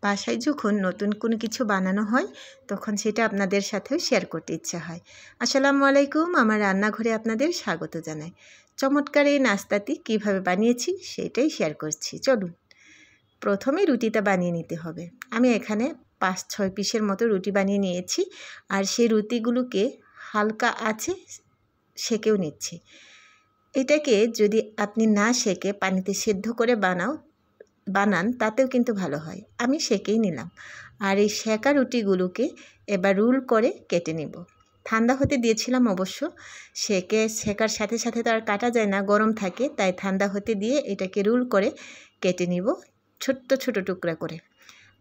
বাসায় যখন নতুন কোনো কিছু বানানো হয় তখন সেটা আপনাদের সাথেও শেয়ার করতে ইচ্ছা হয়। আসসালামু আলাইকুম, আমার রান্নাঘরে আপনাদের স্বাগত জানাই। চমৎকার এই নাস্তাটি কীভাবে বানিয়েছি সেটাই শেয়ার করছি, চলুন। প্রথমে রুটিটা বানিয়ে নিতে হবে। আমি এখানে 5-6 পিসের মতো রুটি বানিয়ে নিয়েছি, আর সেই রুটিগুলোকে হালকা আঁচে সেঁকেও নিচ্ছি। এটাকে যদি আপনি না সেঁকে পানিতে সেদ্ধ করে বানান তাতেও কিন্তু ভালো হয়। আমি সেঁকেই নিলাম। আর এই সেঁকা রুটিগুলোকে এবার রোল করে কেটে নিব। ঠান্ডা হতে দিয়েছিলাম অবশ্য, সেঁকার সাথে সাথে তো আর কাটা যায় না, গরম থাকে, তাই ঠান্ডা হতে দিয়ে এটাকে রোল করে কেটে নিব ছোট্ট ছোট টুকরা করে।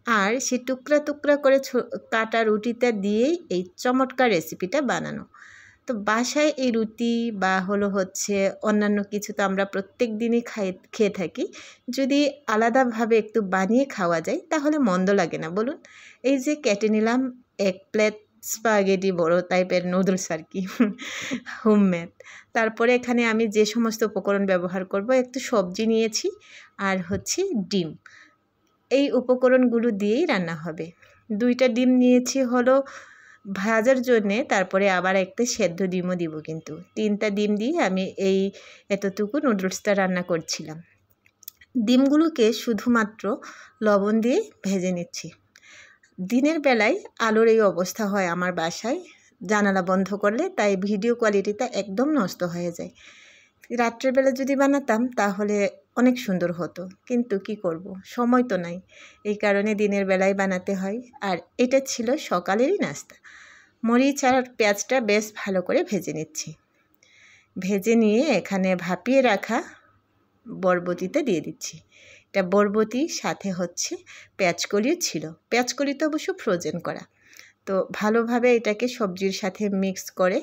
আর সেই টুকরা টুকরা করে কাটা রুটিটা দিয়েই এই চমৎকার রেসিপিটা বানানো। তো বাসায় এই রুটি বা হচ্ছে অন্যান্য কিছু তো আমরা প্রত্যেক দিনই খেয়ে থাকি। যদি আলাদাভাবে একটু বানিয়ে খাওয়া যায় তাহলে মন্দ লাগে না, বলুন। এই যে কেটে নিলাম 1 প্লেট স্পাগেটি, বড় টাইপের নুডলস আর কি, হোমমেড। তারপরে এখানে আমি যে সমস্ত উপকরণ ব্যবহার করব, একটু সবজি নিয়েছি আর হচ্ছে ডিম। এই উপকরণগুলো দিয়েই রান্না হবে। 2টা ডিম নিয়েছি ভাজার জন্যে, তারপরে আবার একটা সেদ্ধ ডিমও দিব, কিন্তু 3টা ডিম দিয়ে আমি এতটুকু নুডলসটা রান্না করছিলাম। ডিমগুলোকে শুধুমাত্র লবণ দিয়ে ভেজে নিচ্ছি। দিনের বেলায় আলোর এই অবস্থা হয় আমার বাসায়, জানালা বন্ধ করলে, তাই ভিডিও কোয়ালিটিটা একদম নষ্ট হয়ে যায়। রাত্রের বেলা যদি বানাতাম তাহলে অনেক সুন্দর হতো, কিন্তু কি করব, সময় তো নাই, এই কারণে দিনের বেলায় বানাতে হয়। আর এটা ছিল সকালেরই নাস্তা। মরিচ আর পেঁয়াজটা বেশ ভালো করে ভেজে নিচ্ছি। ভেজে নিয়ে এখানে ভাপিয়ে রাখা বরবটিতে দিয়ে দিচ্ছি। এটা বরবটি, সাথে হচ্ছে পেঁয়াজকলিও ছিল। পেঁয়াজকলিটা অবশ্য ফ্রোজেন করা। তো ভালোভাবে এটাকে সবজির সাথে মিক্স করে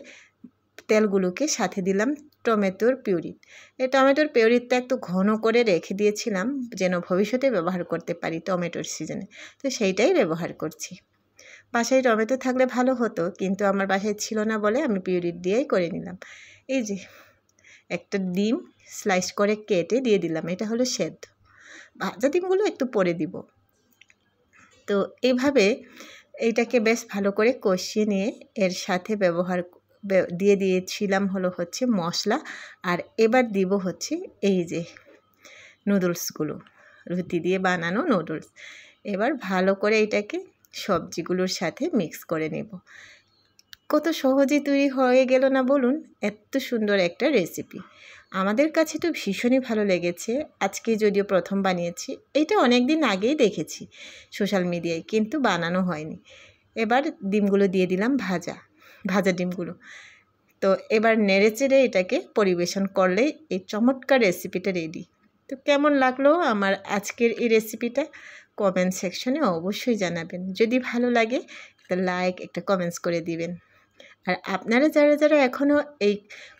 তেলগুলোকে সাথে দিলাম টমেটোর পিউরি। এই টমেটোর পিউরিটা একটু ঘন করে রেখে দিয়েছিলাম যেন ভবিষ্যতে ব্যবহার করতে পারি টমেটোর সিজনে, তো সেইটাই ব্যবহার করছি। বাসায় টমেটো থাকলে ভালো হতো, কিন্তু আমার বাসায় ছিল না বলে আমি পিউরি দিয়েই করে নিলাম। এই যে একটা ডিম স্লাইস করে কেটে দিয়ে দিলাম, এটা হলো সেদ্ধ। ভাজা ডিমগুলো একটু পরে দিব। তো এইভাবে এইটাকে বেশ ভালো করে কষিয়ে নিয়ে এর সাথে দিয়ে দিয়েছিলাম হচ্ছে মশলা। আর এবার দিব হচ্ছে এই যে নুডলসগুলো, রুটি দিয়ে বানানো নুডলস। এবার ভালো করে এটাকে সবজিগুলোর সাথে মিক্স করে নেব। কত সহজে তৈরি হয়ে গেল না বলুন, এত সুন্দর একটা রেসিপি। আমাদের কাছে তো ভীষণই ভালো লেগেছে। আজকে যদিও প্রথম বানিয়েছি, এটা অনেক দিন আগেই দেখেছি সোশ্যাল মিডিয়ায়, কিন্তু বানানো হয়নি। এবার ডিমগুলো দিয়ে দিলাম, ভাজা ডিমগুলো। তো এবার নেড়েচেড়ে এটাকে পরিবেশন করলেই এই চমৎকার রেসিপিটা রেডি। তো কেমন লাগলো আমার আজকের এই রেসিপিটা কমেন্ট সেকশনে অবশ্যই জানাবেন। যদি ভালো লাগে একটা লাইক, একটা কমেন্টস করে দিবেন। আর আপনারা যারা যারা এখনও এই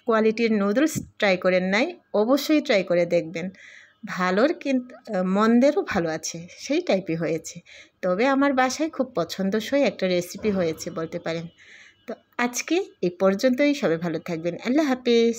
কোয়ালিটির নুডলস ট্রাই করেন নাই, অবশ্যই ট্রাই করে দেখবেন। ভালোর কিন্তু মন্দেরও ভালো আছে, সেই টাইপই হয়েছে। তবে আমার বাসায় খুব পছন্দসই একটা রেসিপি হয়েছে বলতে পারেন। তো আজকে এই পর্যন্তই, সবাই ভালো থাকবেন। আল্লাহ হাফেজ।